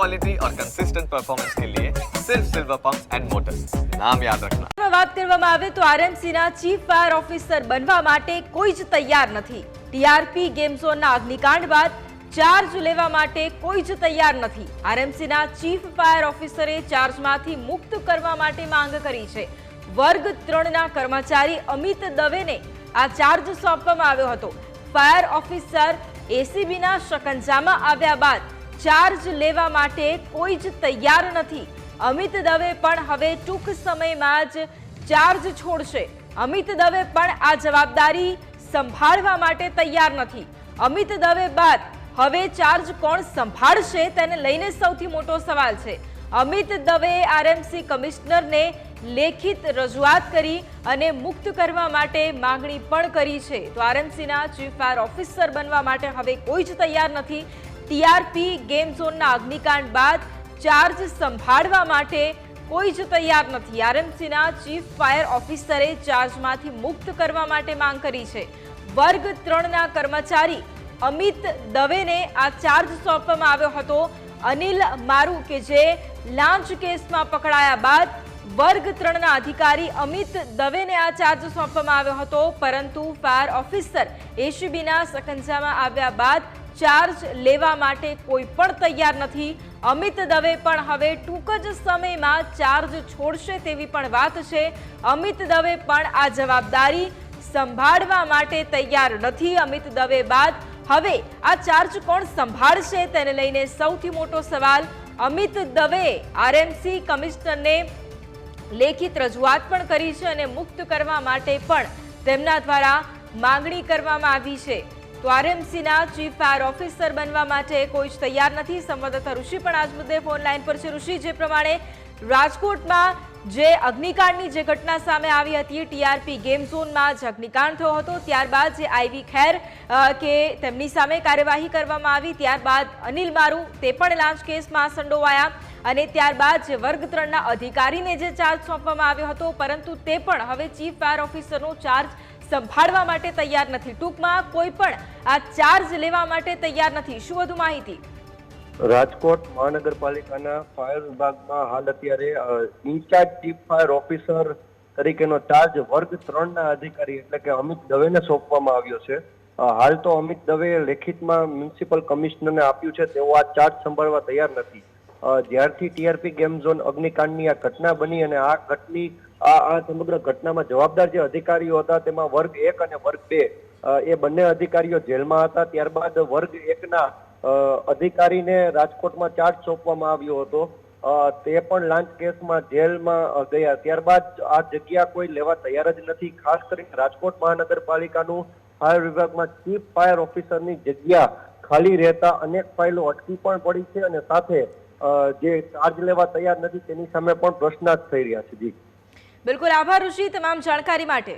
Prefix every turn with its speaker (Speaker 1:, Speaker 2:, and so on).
Speaker 1: Quality और consistent performance के लिए सिर्फ सिल्वर पंप्स एंड मोटर्स, नाम याद रखना।
Speaker 2: વાત કરવામાં આવે તો આરએમસીના ચીફ ફાયર ઓફિસર બનવા માટે કોઈ જ તૈયાર નથી। ટીઆરપી ગેમ ઝોનના અગ્નિકાંડ બાદ ચાર્જ લેવા માટે કોઈ જ તૈયાર નથી। આરએમસીના ચીફ ફાયર ઓફિસરે ચાર્જમાંથી મુક્ત કરવા માટે માંગ કરી છે। વર્ગ 3ના કર્મચારી અમિત દવેને આ ચાર્જ સોંપવામાં આવ્યો હતો। ફાયર ઓફિસર એસીબીના શકંજામાં આવ્યા બાદ ચાર્જ લેવા માટે કોઈ જ તૈયાર નથી। અમિત દવે પણ હવે ટૂંક સમયમાં જ ચાર્જ છોડશે। અમિત દવે પણ આ જવાબદારી સંભાળવા માટે તૈયાર નથી। અમિત દવે બાદ હવે ચાર્જ કોણ સંભાળશે તેને લઈને સૌથી મોટો સવાલ છે। અમિત દવે આરએમસી કમિશનરને લેખિત રજૂઆત કરી અને મુક્ત કરવા માટે માંગણી પણ કરી છે। તો આરએમસીના ચીફ ફાયર ઓફિસર બનવા માટે હવે કોઈ જ તૈયાર નથી। ટીઆરપી ગેમ ઝોનના અગ્નિકાંડ બાદ ચાર્જ સંભાળવા માટે કોઈ જ તૈયાર નથી। આરએમસીના ચીફ ફાયર ઓફિસરે ચાર્જમાંથી મુક્ત કરવા માટે માંગ કરી છે। વર્ગ 3ના કર્મચારી અમિત દવેને આ ચાર્જ સોંપવામાં આવ્યો હતો। અનિલ મારુ કે જે લાંચ કેસમાં પકડાયા બાદ વર્ગ 3ના અધિકારી અમિત દવેને આ ચાર્જ સોંપવામાં આવ્યો હતો, પરંતુ ફાયર ઓફિસર એસીબીના શકંજામાં આવ્યા બાદ ચાર્જ લેવા માટે કોઈ પણ તૈયાર નથી। અમિત દવે પણ હવે ટૂંક જ સમયમાં ચાર્જ છોડશે તેવી પણ વાત છે। અમિત દવે પણ આ જવાબદારી સંભાળવા માટે તૈયાર નથી। અમિત દવે બાદ હવે આ ચાર્જ કોણ સંભાળશે તેને લઈને સૌથી મોટો સવાલ। અમિત દવે આરએમસી કમિશનરને લેખિત રજૂઆત પણ કરી છે અને મુક્ત કરવા માટે પણ તેમના દ્વારા માંગણી કરવામાં આવી છે। તો આરએમસીના ચીફ ફાયર ઓફિસર બનવા માટે કોઈ જ તૈયાર નથી। સંવાદદાતા ઋષિ પણ આજ મુદ્દે ફોન લાઈન પર છે। ઋષિ, જે પ્રમાણે રાજકોટમાં જે અગ્નિકાંડની જે ઘટના સામે આવી હતી, ટીઆરપી ગેમ ઝોનમાં જે અગ્નિકાંડ થયો હતો, ત્યારબાદ જે આઈવી ખેર કે તેમની સામે કાર્યવાહી કરવામાં આવી, ત્યારબાદ અનિલ મારુ તે પણ લાંચ કેસમાં સંડોવાયા અને ત્યારબાદ જે વર્ગ 3ના અધિકારીને જે ચાર્જ સોંપવામાં આવ્યો હતો, પરંતુ તે પણ હવે ચીફ ફાયર ઓફિસરનો ચાર્જ સંભાળવા માટે તૈયાર નથી। ટૂંકમાં કોઈ પણ આ ચાર્જ લેવા માટે તૈયાર નથી। શું વધુ માહિતી?
Speaker 3: રાજકોટ મહાનગરપાલિકાના ફાયર વિભાગમાં હાલ અત્યારે ઇન્ચાર્જ ચીફ ફાયર ઓફિસર તરીકેનો ચાર્જ વર્ગ 3ના અધિકારી એટલે કે અમિત દવેને સોંપવામાં આવ્યો છે। હાલ તો અમિત દવે લેખિતમાં મ્યુનિસિપલ કમિશનરને આપ્યું છે, તેઓ આ ચાર્જ સંભાળવા તૈયાર નથી। જ્યારથી ટીઆરપી ગેમ ઝોન અગ્નિકાંડની આ ઘટના બની અને આ સમગ્ર ઘટનામાં જવાબદાર જે અધિકારીઓ હતા તેમાં વર્ગ 1 અને વર્ગ 2 એ બંને અધિકારીઓ જેલમાં હતા। ત્યારબાદ વર્ગ 1ના અધિકારીને રાજકોટમાં ચાર્જ સોંપવામાં આવ્યો હતો, તે પણ લાંચ કેસમાં જેલમાં ગયા। ત્યારબાદ આ જગ્યા કોઈ લેવા તૈયાર જ નથી। ખાસ કરીને રાજકોટ મહાનગરપાલિકાનું ફાયર વિભાગમાં ચીફ ફાયર ઓફિસરની જગ્યા ખાલી રહેતા અનેક ફાઇલો અટકી પણ પડી છે અને સાથે જે ચાર્જ લેવા તૈયાર નથી તેની સામે પણ પ્રશ્નાર્થ થઈ રહ્યા છે। જી
Speaker 2: બિલકુલ, આભાર ઋષિ તમામ જાણકારી માટે।